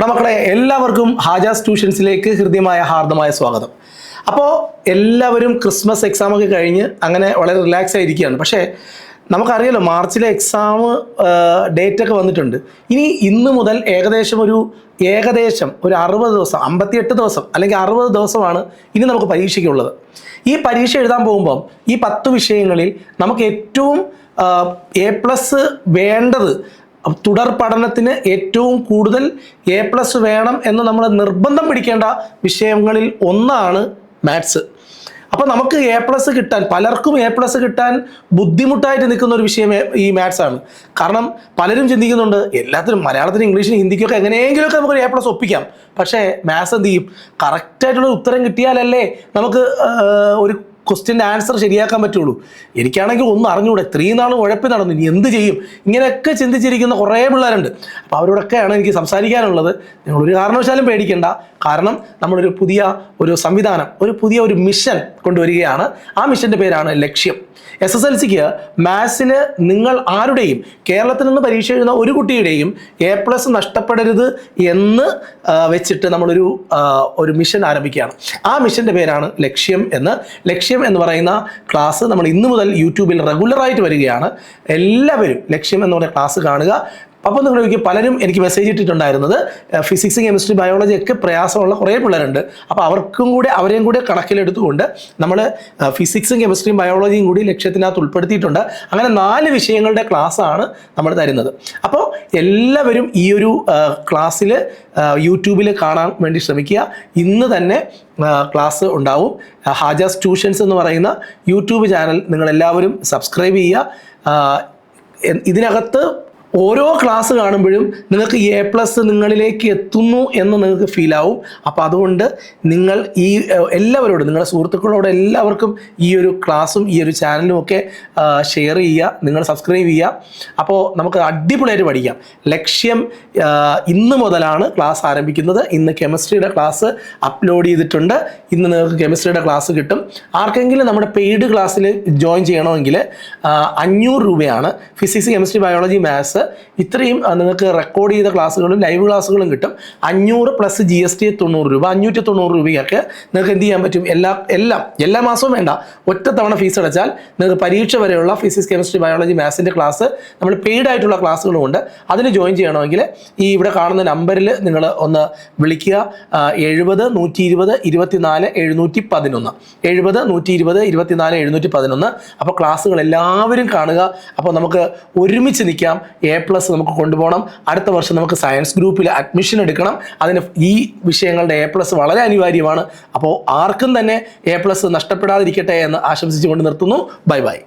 മക്കളെ എല്ലാവർക്കും ഹാജാസ് ട്യൂഷൻസിലേക്ക് ഹൃദ്യമായ ഹാർദമായ സ്വാഗതം. അപ്പോൾ എല്ലാവരും ക്രിസ്മസ് എക്സാം ഒക്കെ കഴിഞ്ഞ് അങ്ങനെ വളരെ റിലാക്സ് ആയിരിക്കുകയാണ്. പക്ഷേ നമുക്കറിയാലോ മാർച്ചിലെ എക്സാം ഡേറ്റ് ഒക്കെ വന്നിട്ടുണ്ട്. ഇന്ന് മുതൽ ഏകദേശം ഒരു 60 ദിവസം 58 ദിവസം അല്ലെങ്കിൽ 60 ദിവസമാണ് ഇനി നമുക്ക് പരീക്ഷയ്ക്കുള്ളത്. ഈ പരീക്ഷ എഴുതാൻ പോകുമ്പം ഈ 10 വിഷയങ്ങളിൽ നമുക്ക് ഏറ്റവും A+ വേണ്ടത്, തുടർ പഠനത്തിന് ഏറ്റവും കൂടുതൽ A+ വേണം എന്ന് നമ്മൾ നിർബന്ധം പിടിക്കേണ്ട വിഷയങ്ങളിൽ ഒന്നാണ് മാത്സ്. അപ്പോൾ നമുക്ക് A+ കിട്ടാൻ, പലർക്കും A+ കിട്ടാൻ ബുദ്ധിമുട്ടായിട്ട് നിൽക്കുന്ന ഒരു വിഷയം ഈ മാത്സ് ആണ്. കാരണം പലരും ചിന്തിക്കുന്നുണ്ട് എല്ലാത്തിനും മലയാളത്തിനും ഇംഗ്ലീഷിനും ഹിന്ദിക്കൊക്കെ എങ്ങനെയെങ്കിലുമൊക്കെ നമുക്കൊരു A+ ഒപ്പിക്കാം. പക്ഷേ മാത്സ് എന്ത് ചെയ്യും? കറക്റ്റായിട്ടുള്ള ഉത്തരം കിട്ടിയാലല്ലേ നമുക്ക് ഒരു ക്വസ്റ്റ്യൻ്റെ ആൻസർ ശരിയാക്കാൻ പറ്റുള്ളൂ. എനിക്കാണെങ്കിൽ ഒന്നും അറിഞ്ഞുകൂടെ, 3 നാൾ ഉഴപ്പി നടന്നു, ഇനി എന്ത് ചെയ്യും? ഇങ്ങനെയൊക്കെ ചിന്തിച്ചിരിക്കുന്ന കുറേ പിള്ളേരുണ്ട്. അപ്പോൾ അവരോടൊക്കെയാണ് എനിക്ക് സംസാരിക്കാനുള്ളത്. നിങ്ങളൊരു കാരണവശാലും പേടിക്കേണ്ട. കാരണം നമ്മളൊരു പുതിയ സംവിധാനം, പുതിയ മിഷൻ കൊണ്ടുവരികയാണ്. ആ മിഷൻ്റെ പേരാണ് ലക്ഷ്യം. SSLCക്ക് മാത്സിന് നിങ്ങൾ ആരുടെയും, കേരളത്തിൽ നിന്ന് പരീക്ഷ എഴുതുന്ന ഒരു കുട്ടിയുടെയും A+ നഷ്ടപ്പെടരുത് എന്ന് വെച്ചിട്ട് നമ്മളൊരു മിഷൻ ആരംഭിക്കുകയാണ്. ആ മിഷൻ്റെ പേരാണ് ലക്ഷ്യം എന്ന് പറയുന്ന ക്ലാസ് നമ്മൾ ഇന്ന് മുതൽ യൂട്യൂബിൽ റെഗുലറായിട്ട് വരികയാണ്. എല്ലാവരും ലക്ഷ്യം എന്ന് പറയുന്ന ക്ലാസ് കാണുക. അപ്പോൾ നിങ്ങൾ പലരും എനിക്ക് മെസ്സേജ് ഇട്ടിട്ടുണ്ടായിരുന്നത് ഫിസിക്സ്, കെമിസ്ട്രി, ബയോളജി ഒക്കെ പ്രയാസമുള്ള കുറേ പിള്ളേരുണ്ട്. അപ്പോൾ അവരെയും കൂടെ കണക്കിലെടുത്തുകൊണ്ട് നമ്മൾ ഫിസിക്സും കെമിസ്ട്രിയും ബയോളജിയും കൂടി ലക്ഷ്യത്തിനകത്ത് ഉൾപ്പെടുത്തിയിട്ടുണ്ട്. അങ്ങനെ 4 വിഷയങ്ങളുടെ ക്ലാസ്സാണ് നമ്മൾ തരുന്നത്. അപ്പോൾ എല്ലാവരും ഈ ഒരു ക്ലാസ്സിൽ യൂട്യൂബിൽ കാണാൻ വേണ്ടി ശ്രമിക്കുക. ഇന്ന് തന്നെ ക്ലാസ് ഉണ്ടാവും. ഹാജാസ് ട്യൂഷൻസ് എന്ന് പറയുന്ന യൂട്യൂബ് ചാനൽ നിങ്ങളെല്ലാവരും സബ്സ്ക്രൈബ് ചെയ്യുക. ഇതിനകത്ത് ഓരോ ക്ലാസ് കാണുമ്പോഴും നിങ്ങൾക്ക് A+ നിങ്ങളിലേക്ക് എത്തുന്നു എന്ന് നിങ്ങൾക്ക് ഫീലാവും. അപ്പോൾ അതുകൊണ്ട് നിങ്ങൾ എല്ലാവരോടും, നിങ്ങളുടെ സുഹൃത്തുക്കളോട് എല്ലാവർക്കും ഈ ഒരു ക്ലാസ്സും ഈ ഒരു ചാനലും ഒക്കെ ഷെയർ ചെയ്യുക, നിങ്ങൾ സബ്സ്ക്രൈബ് ചെയ്യുക. അപ്പോൾ നമുക്ക് അടിപൊളിയായിട്ട് പഠിക്കാം. ലക്ഷ്യം ഇന്ന് മുതലാണ് ക്ലാസ് ആരംഭിക്കുന്നത്. ഇന്ന് കെമിസ്ട്രിയുടെ ക്ലാസ് അപ്ലോഡ് ചെയ്തിട്ടുണ്ട്. ഇന്ന് നിങ്ങൾക്ക് കെമിസ്ട്രിയുടെ ക്ലാസ് കിട്ടും. ആർക്കെങ്കിലും നമ്മുടെ പെയ്ഡ് ക്ലാസ്സിൽ ജോയിൻ ചെയ്യണമെങ്കിൽ 500 രൂപയാണ്. ഫിസിക്സ്, കെമിസ്ട്രി, ബയോളജി, മാത്സ് ഇത്രയും നിങ്ങൾക്ക് റെക്കോർഡ് ചെയ്ത ക്ലാസ്സുകളും ലൈവ് ക്ലാസ്സുകളും കിട്ടും. 500 + GST 90 രൂപ, 590 രൂപയൊക്കെ നിങ്ങൾക്ക് എന്ത് ചെയ്യാൻ പറ്റും? എല്ലാ മാസവും വേണ്ട, ഒറ്റത്തവണ ഫീസ് അടച്ചാൽ നിങ്ങൾക്ക് പരീക്ഷ വരെയുള്ള ഫിസിക്സ്, കെമിസ്ട്രി, ബയോളജി, മാത്സിൻ്റെ ക്ലാസ് നമ്മൾ പെയ്ഡ് ആയിട്ടുള്ള ക്ലാസ്സുകളുമുണ്ട്. അതിന് ജോയിൻ ചെയ്യണമെങ്കിൽ ഇവിടെ കാണുന്ന നമ്പറിൽ നിങ്ങൾ ഒന്ന് വിളിക്കുക. 70 120 24 711 70 120 24 711. അപ്പോൾ ക്ലാസ്സുകൾ എല്ലാവരും കാണുക. അപ്പോൾ നമുക്ക് ഒരുമിച്ച് നിൽക്കാം. A+ നമുക്ക് കൊണ്ടുപോകണം. അടുത്ത വർഷം നമുക്ക് സയൻസ് ഗ്രൂപ്പിൽ അഡ്മിഷൻ എടുക്കണം. അതിന് ഈ വിഷയങ്ങളുടെ A+ വളരെ അനിവാര്യമാണ്. അപ്പോൾ ആർക്കും തന്നെ A+ നഷ്ടപ്പെടാതിരിക്കട്ടെ എന്ന് ആശംസിച്ചുകൊണ്ട് നിർത്തുന്നു. Bye bye.